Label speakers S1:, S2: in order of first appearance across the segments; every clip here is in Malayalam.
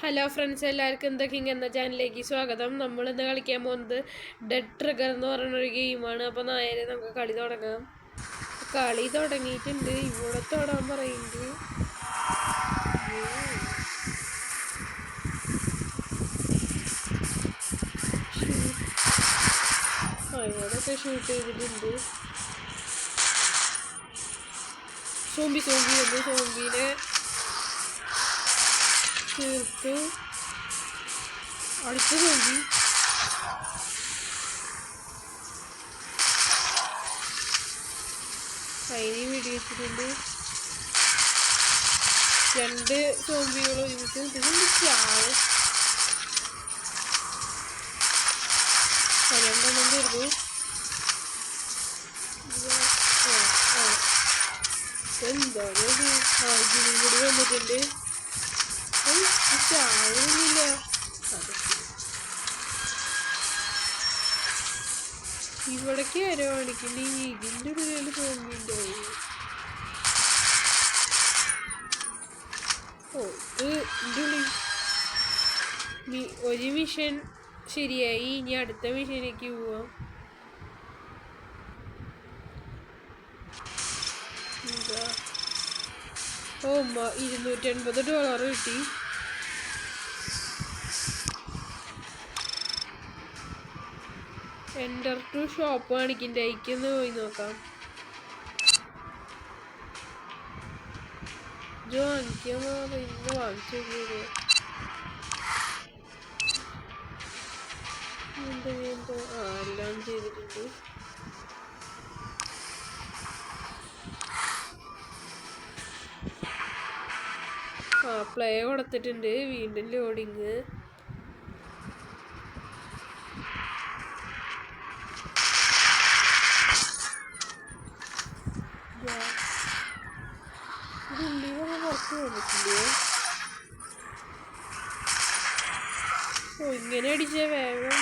S1: ഹലോ ഫ്രണ്ട്സ്, എല്ലാവർക്കും എന്താ കിങ് എന്ന ചാനലിലേക്ക് സ്വാഗതം. നമ്മൾ ഇന്ന് കളിക്കാൻ പോകുന്നത് ഡെഡ് ട്രിഗർ എന്ന് പറയുന്നൊരു ഗെയിമാണ്. അപ്പോൾ നേരെ നമുക്ക് കളി തുടങ്ങാം. കളി തുടങ്ങിയിട്ടുണ്ട്. ഇവിടെ തൊടാൻ പറയുന്നുണ്ട്. ഇവിടെയൊക്കെ ഷൂട്ട് ചെയ്തിട്ടുണ്ട്. സോംബി വന്നു. സോംബീനെ തീർത്തു. അടുത്ത സോംബി. അതിനെ വെടിവെച്ചിട്ടുണ്ട്. 2 സോംബികൾ ഒരുമിച്ച് ചാവും. 2 തീർന്നു. എന്താണ് ഇതിനും കൂടി വന്നിട്ടുണ്ട്. ചാവുന്നില്ല. ഇവിടേക്ക് ആരോ കാണിക്കണ്ടേ. ഇതിൻ്റെ ഉള്ളിൽ സോംബിൻ്റെ ഇതിൻ്റെ ഉള്ളിൽ ഒരു മിഷൻ ശരിയായി. ഇനി അടുത്ത മിഷനിലേക്ക് പോവാം. $280 കിട്ടി. എൻ്റർ ടു ഷോപ്പ് കാണിക്കണ്ട. അയക്കൊന്ന് പോയി നോക്കാം. ഇന്ന് വാങ്ങിച്ചു എല്ലാം ചെയ്തിട്ടുണ്ട്. പ്ലേ കൊടുത്തിട്ടുണ്ട്. വീണ്ടും ലോഡിങ്. ഇങ്ങനെ അടിച്ച വേഗം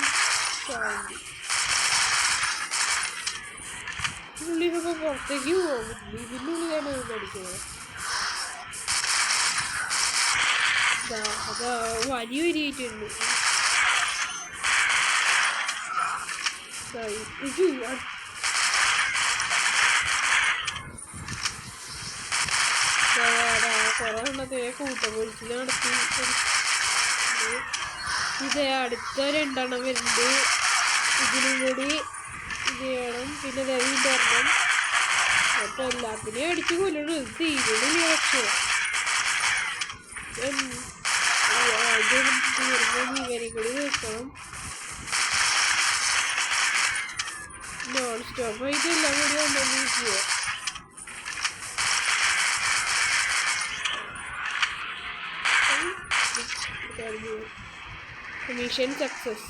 S1: ഉള്ളിലൊക്കെ പുറത്തേക്ക് പോകാൻ പറ്റില്ല. ഇതിൻ്റെ ഉള്ളിലാണ് അടിക്കുന്നത്. അതാ വലിയ വരിയിട്ടുണ്ട്. കുറെ എണ്ണത്തെ കൂട്ടപ്പൊഴിച്ചിൽ നടത്തി. അടുത്ത 2 എണ്ണം വരുന്നുണ്ട്. ഇതിനും കൂടി ഇത് ചെയ്യണം. പിന്നെ വീണ്ടും ഒരെണ്ണം. അപ്പൊ എല്ലാത്തിനെയും അടിച്ച് കൊല്ലണം. ഇത് തീരുന്നില്ല. പക്ഷേ ഇവരെ കൂടി വെക്കണം. നോൺ സ്റ്റോപ്പ് ആയിട്ട് എല്ലാം കൂടി വന്നിരിക്കുക. Mission success.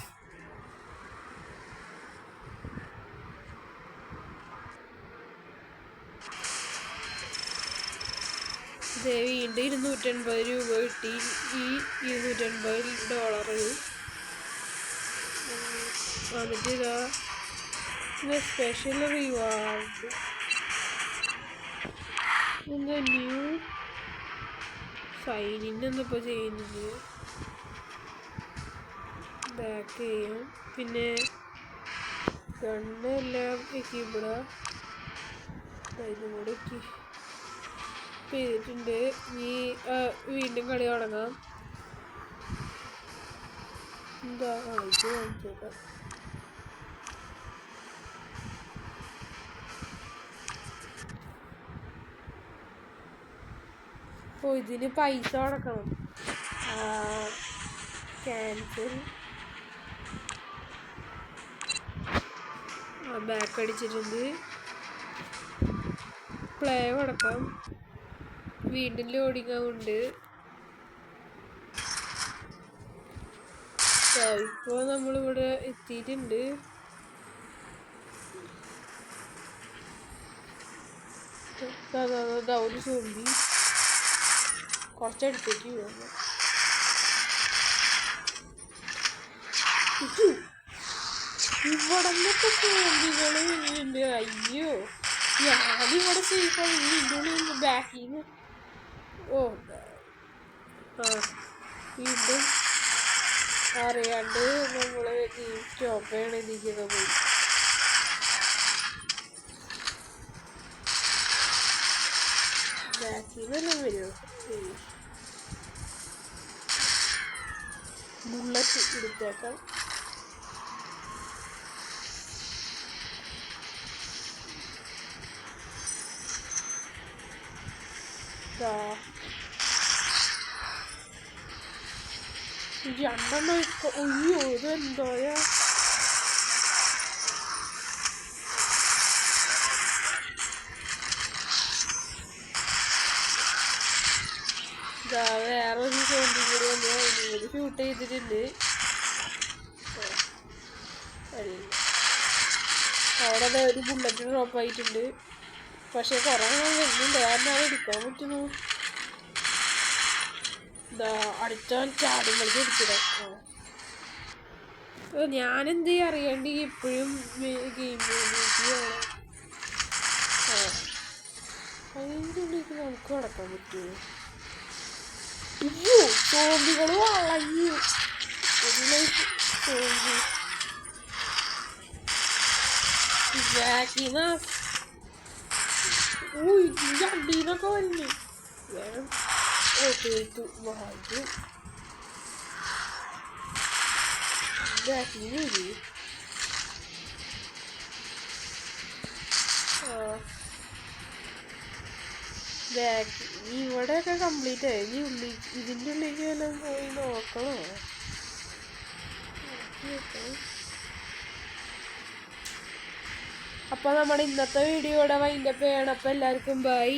S1: വീണ്ടും $280 കിട്ടി. ഈ $280 വന്നിട്ട് ഇതാ സ്പെഷ്യൽ റിവാർഡ്. എന്താ ന്യൂ സൈനിൻ്റെ ഒന്നിപ്പോൾ ചെയ്യുന്നത്. ബാക്ക് ചെയ്യാം. പിന്നെ ഗണ്ണെല്ലാം എത്തിപ്പെടാം. ഇതും കൂടെ ചെയ്തിട്ടുണ്ട്. ഇനി വീണ്ടും കളി തുടങ്ങാം. എന്താ ഇത് വാങ്ങിച്ചേക്കാം. ഇതിന് പൈസ അടക്കണം. ക്യാൻസൽ. ബാക്ക് അടിച്ചിട്ടുണ്ട്. പ്ലേ കൊടുക്കാം. വീണ്ടും ലോഡിങ് ആവുന്നുണ്ട്. ഇപ്പോൾ നമ്മളിവിടെ എത്തിയിട്ടുണ്ട്. ഒരു സോംബി കുറച്ചടുത്തേക്ക് പോകുന്നു. ഇവിടെ നിന്നൊക്കെ സോംബികൾ ഉണ്ട്. അയ്യോ, ഞാനിവിടെ സേഫാണ്. ഇതിൻ്റെ ബാക്കിൽ നിന്ന് വീണ്ടും അറിയാണ്ട് നമ്മൾ ഈ സ്റ്റോപ്പ് ചെയ്യണതിലേക്കൊക്കെ പോയി. ബാക്കിൽ നിന്നെല്ലാം വരുമോ? ബുള്ളറ്റ് എടുത്തേക്കാം. രണ്ടെണ്ണം അയ്യോ ഇത് എന്തോയാ. വേറൊരു സോണ്ടി കൂടി വന്ന് അതിനോട് ഷൂട്ട് ചെയ്തിട്ടുണ്ട്. അവിടെ ഒരു ബുള്ളറ്റ് ഡ്രോപ്പ് ആയിട്ടുണ്ട്. പക്ഷെ കുറെ വരുന്നുണ്ട്. കാരണം എടുക്കാൻ പറ്റുന്നു. അടുത്താൻ ചാടുമ്പോഴേക്ക് എടുത്തിടാം. ഞാനെന്ത് അറിയാണ്ട് എപ്പോഴും ഗെയിം അതിൻ്റെ ഉള്ളിലേക്ക് നമുക്ക് നടക്കാൻ പറ്റുമോ? അയ്യോ സോംബികൾ വളഞ്ഞു. സോംബി ബാക്കിന്ന് ഇതിൻ്റെ അടിയിലൊക്കെ വന്നു. വേഗം ഓട്ടേക്ക് വായിച്ചു. ബാക്കിന് വരൂ. ബാക്ക് ഇവിടെയൊക്കെ കംപ്ലീറ്റ് ആയി. ഇനി ഇതിൻ്റെ ഉള്ളിലേക്ക് വല്ലതും പോയി നോക്കണോ? അപ്പോൾ നമ്മുടെ ഇന്നത്തെ വീഡിയോ ഇവിടെ വൈൻഡപ്പ് ചെയ്യണം. അപ്പോൾ എല്ലാവർക്കും ബൈ.